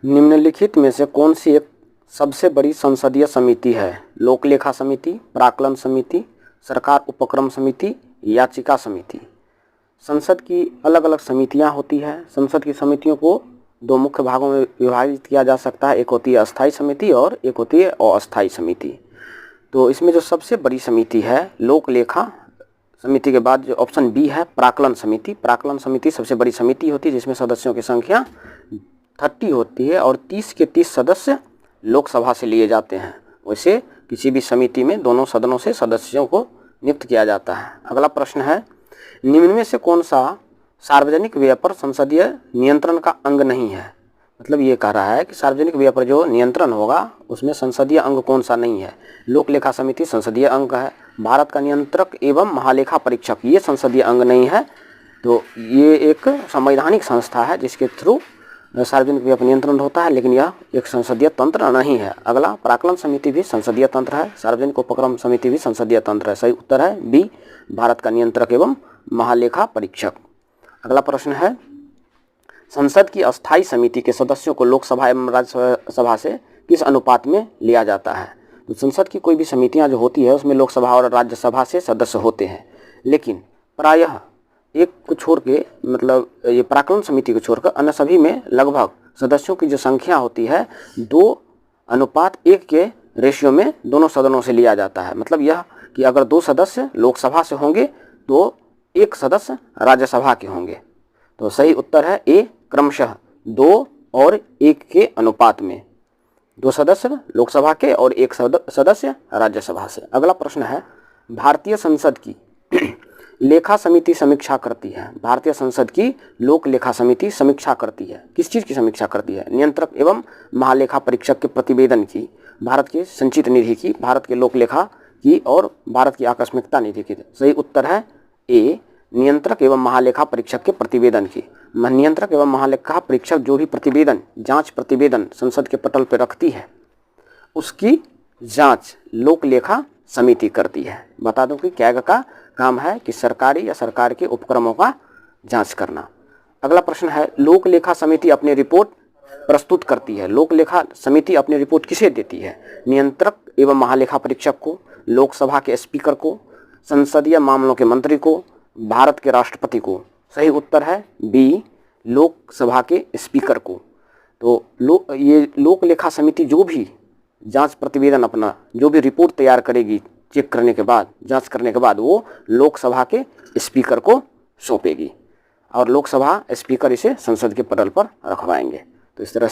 निम्नलिखित में से कौन सी एक सबसे बड़ी संसदीय समिति है? लोक लेखा समिति, प्राक्कलन समिति, सरकार उपक्रम समिति, याचिका समिति। संसद की अलग अलग समितियां होती हैं। संसद की समितियों को दो मुख्य भागों में विभाजित किया जा सकता है। एक होती है अस्थायी समिति और एक होती है अस्थायी समिति। तो इसमें जो सबसे बड़ी समिति है लोक लेखा समिति के बाद जो ऑप्शन बी है प्राक्कलन समिति। प्राक्कलन समिति सबसे बड़ी समिति होती है जिसमें सदस्यों की संख्या 30 होती है और 30 के 30 सदस्य लोकसभा से लिए जाते हैं। वैसे किसी भी समिति में दोनों सदनों से सदस्यों को नियुक्त किया जाता है। अगला प्रश्न है, निम्न में से कौन सा सार्वजनिक व्यय पर संसदीय नियंत्रण का अंग नहीं है? मतलब ये कह रहा है कि सार्वजनिक व्यय पर जो नियंत्रण होगा उसमें संसदीय अंग कौन सा नहीं है? लोक लेखा समिति संसदीय अंग है। भारत का नियंत्रक एवं महालेखा परीक्षक ये संसदीय अंग नहीं है। तो ये एक संवैधानिक संस्था है जिसके थ्रू सार्वजनिक व्यय पर नियंत्रण होता है, लेकिन यह एक संसदीय तंत्र नहीं है। अगला, प्राक्कलन समिति भी संसदीय तंत्र है, सार्वजनिक उपक्रम समिति भी संसदीय तंत्र है। सही उत्तर है बी, भारत का नियंत्रक एवं महालेखा परीक्षक। अगला प्रश्न है, संसद की अस्थायी समिति के सदस्यों को लोकसभा एवं राज्यसभा से किस अनुपात में लिया जाता है? तो संसद की कोई भी समितियां जो होती है उसमें लोकसभा और राज्यसभा से सदस्य होते हैं, लेकिन प्रायः एक को छोड़ के मतलब ये प्राक्कलन समिति को छोड़कर अन्य सभी में लगभग सदस्यों की जो संख्या होती है 2:1 के रेशियो में दोनों सदनों से लिया जाता है। मतलब यह कि अगर 2 सदस्य लोकसभा से होंगे तो 1 सदस्य राज्यसभा के होंगे। तो सही उत्तर है ए, क्रमशः 2 और 1 के अनुपात में 2 सदस्य लोकसभा के और 1 सदस्य राज्यसभा से। अगला प्रश्न है, भारतीय संसद की लेखा समिति समीक्षा करती है। भारतीय संसद की लोक लेखा समिति समीक्षा करती है। किस चीज़ की समीक्षा करती है? नियंत्रक एवं महालेखा परीक्षक के प्रतिवेदन की, भारत के संचित निधि की, भारत के लोक लेखा की और भारत की आकस्मिकता निधि की। सही उत्तर है ए, नियंत्रक एवं महालेखा परीक्षक के प्रतिवेदन की। नियंत्रक एवं महालेखा परीक्षक जो भी प्रतिवेदन जांच प्रतिवेदन संसद के पटल पर रखती है उसकी जांच लोक लेखा समिति करती है। बता दूं कि कैग का काम है कि सरकारी या सरकार के उपक्रमों का जांच करना। अगला प्रश्न है, लोक लेखा समिति अपनी रिपोर्ट प्रस्तुत करती है। लोक लेखा समिति अपनी रिपोर्ट किसे देती है? नियंत्रक एवं महालेखा परीक्षक को, लोकसभा के स्पीकर को, संसदीय मामलों के मंत्री को, भारत के राष्ट्रपति को। सही उत्तर है बी, लोकसभा के स्पीकर को। तो ये लोक लेखा समिति जो भी जांच प्रतिवेदन अपना जो भी रिपोर्ट तैयार करेगी चेक करने के बाद, जांच करने के बाद वो लोकसभा के स्पीकर को सौंपेगी और लोकसभा स्पीकर इसे संसद के पटल पर रखवाएंगे। तो इस तरह